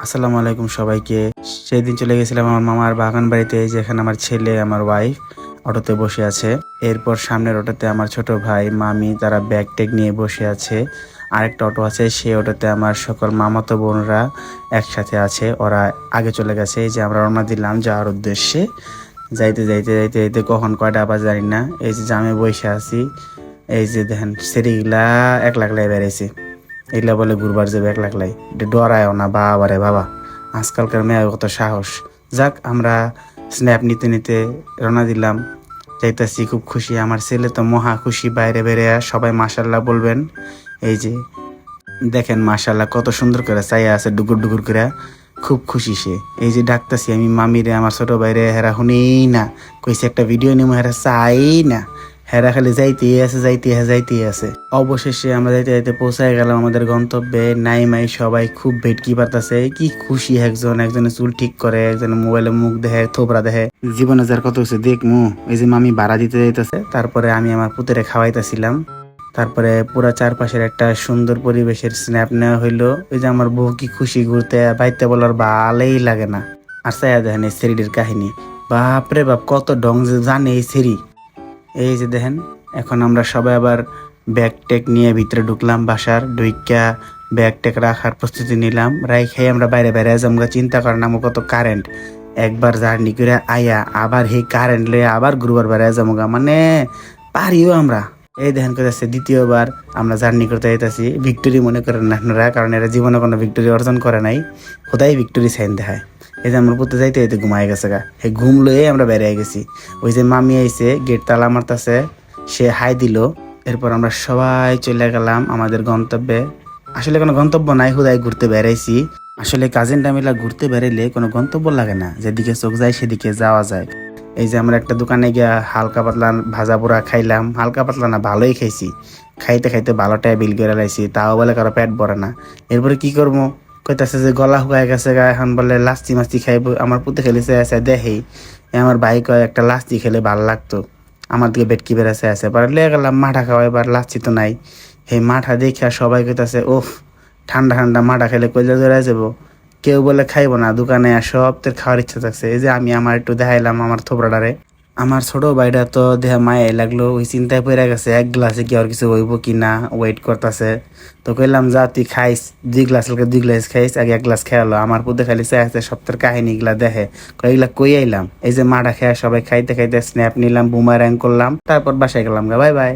আসসালামু আলাইকুম সবাইকে। সেই দিন চলে গেছিলাম আমার মামার বাগান বাড়িতে, যেখানে আমার ছেলে আমার ওয়াইফ অটোতে বসে আছে। এরপর সামনের অটোতে আমার ছোট ভাই মামি তারা ব্যাগ ট্যাগ নিয়ে বসে আছে। আরেকটা অটো আছে, সেই অটোতে আমার সকল মামাতো বোনরা একসাথে আছে, ওরা আগে চলে গেছে। এই যে আমরা রওনা দিলাম যাওয়ার উদ্দেশ্যে। যাইতে যাইতে যাইতে যাইতে কখন কয়টা আবার জানি না। এই যে জামে বসে আছি, এই যে দেখেন সেরিগুলা 1 লাখ লাই বেড়াইছে। এগুলা বলে ঘুরবার যাবে 1 লাখ লাই, এটা ডরায়ও না বাবা রে বাবা। আজকালকার মেয়ে কত সাহস। যাক, আমরা স্ন্যাপ নিতে নিতে রওনা দিলাম, যাইতেছি খুব খুশি। আমার ছেলে তো মহা খুশি, বাইরে বেড়ে সবাই মাশাল্লাহ বলবেন। এই যে দেখেন মাশাল্লাহ কত সুন্দর করে চাইয়া আছে ডুগুর ডুগুর করে, খুব খুশি সে। এই যে ডাকতেছি আমি মামিরে, আমার ছোট ভাইরে, হেরা শুনেই না। কইছে একটা ভিডিও নিমো, হেরা চাই না, হেরা খালি যাইতেই আছে যাইতেই আছে। অবশেষে আমরা যাইতে যাইতে পৌঁছায় গেলাম আমাদের গন্তব্যে। নাইমাই সবাই খুব ভেটকি পারতাছে, কি খুশি। একজনে চুল ঠিক করে, একজনে মোবাইলে মুখ দেখে, থোবরা দেখে। জীবনে যার কত কিছু দেখমু। এই যে মামি ভাড়া দিতে যাইতেছে, তারপরে আমি আমার পুতেরে খাওয়াইতেছিলাম। তারপরে পুরা চারপাশের একটা সুন্দর পরিবেশের স্ন্যাপ নেওয়া হইলো। ওই যে আমার বউ কি খুশি, ঘুরতে বাইতে বলার ভালোই লাগে না। আর চাইয়া দেখেন এই সেরিটির কাহিনী, বাপরে বাপ কত ডং যে জানে এই সেরি। এই যে দেখেন, এখন আমরা সবাই আবার ব্যাগ ট্যাগ নিয়ে ভিতরে ঢুকলাম। বাসার ঢুইকা ব্যাগ ট্যাগ রাখার প্রস্তুতি নিলাম। খাই আমরা বাইরে বাইরে যামগা, চিন্তা করেন আমার কত কারেন্ট। একবার জার্নি করে আয়া আবার হে কারেন্ট লয়ে আবার ঘুরবার বাইরে যামগা, মানে পারিও আমরা। এই দেখেন করতেছে দ্বিতীয়বার আমরা জার্নি করতে যাইতেছি। ভিক্টোরি মনে করেন না আপনারা, কারণ এরা জীবনে কোনো ভিক্টোরি অর্জন করে নাই, খোদাই ভিক্টোরি সাইন দেখায়। এই যে আমরা পড়তে যাইতে যাইতে ঘুমাই গেছে গা, এই ঘুম লয়ে আমরা বেরিয়ে গেছি। ওই যে মামি আইছে, গেট তালা মারতাছে, সে হাই দিল। এরপর আমরা সবাই চলে গেলাম আমাদের গন্তব্যে। আসলে কোনো গন্তব্য নাই, হুদাই ঘুরতে বেড়াইছি। আসলে কাজিনটা মিলা ঘুরতে বেরাইলে কোনো গন্তব্য লাগে না, যেদিকে চোখ যায় সেদিকে যাওয়া যায়। এই যে আমরা একটা দোকানে গিয়া হালকা পাতলা ভাজা পোড়া খাইলাম। হালকা পাতলা না, ভালোই খাইছি। খাইতে খাইতে ভালোটাই বিল করে লাইছি, তাও বলে কারো পেট ভরে না। এরপরে কি করবো, কইতাছে যে গলা শুকায় গেছে গা, এখন বলে লাস্তি মাস্তি খাইবো। আমার পুতে খেলেছে আছে দেখেই, আমার ভাই কয় একটা লাস্তি খেলে ভালো লাগতো। আমার দিকে বেটকি বেড়াছে আছে, এবার লেগে গেলাম মাঠা খাওয়া। এবার লাস্তি তো নাই, এই মাঠা দেখে সবাই কইতাছে ওফ, ঠান্ডা ঠান্ডা মাঠা খেলে কইলে জড়াই যাবো। কেউ বলে খাইবো না, দোকানে সব তোর খাওয়ার ইচ্ছা থাকছে। এই যে আমি আমার একটু দেখাইলাম আমার থোবরাটারে। আমার ছোট ভাইটা তো দেহা মায়ে লাগলো, ওই চিন্তায় পড়ে গেছে এক গ্লাসে কি আর কিছু হইব কি না, ওয়েট করতেছে। তো কইলাম যা তুই খাইস, 2 গ্লাস খাইস, আগে 1 গ্লাস খেয়ালো। আমার পুতে খালি চাই আছে সপ্তাহের কাহিনী গুলা দেখে, এগুলা কই আইলাম। এই যে মাঠা খেয়া সবাই খাইতে খাইতে স্ন্যাপ নিলাম, বুমার্যাং করলাম, তারপর বাসায় গেলাম গা, বাই বাই।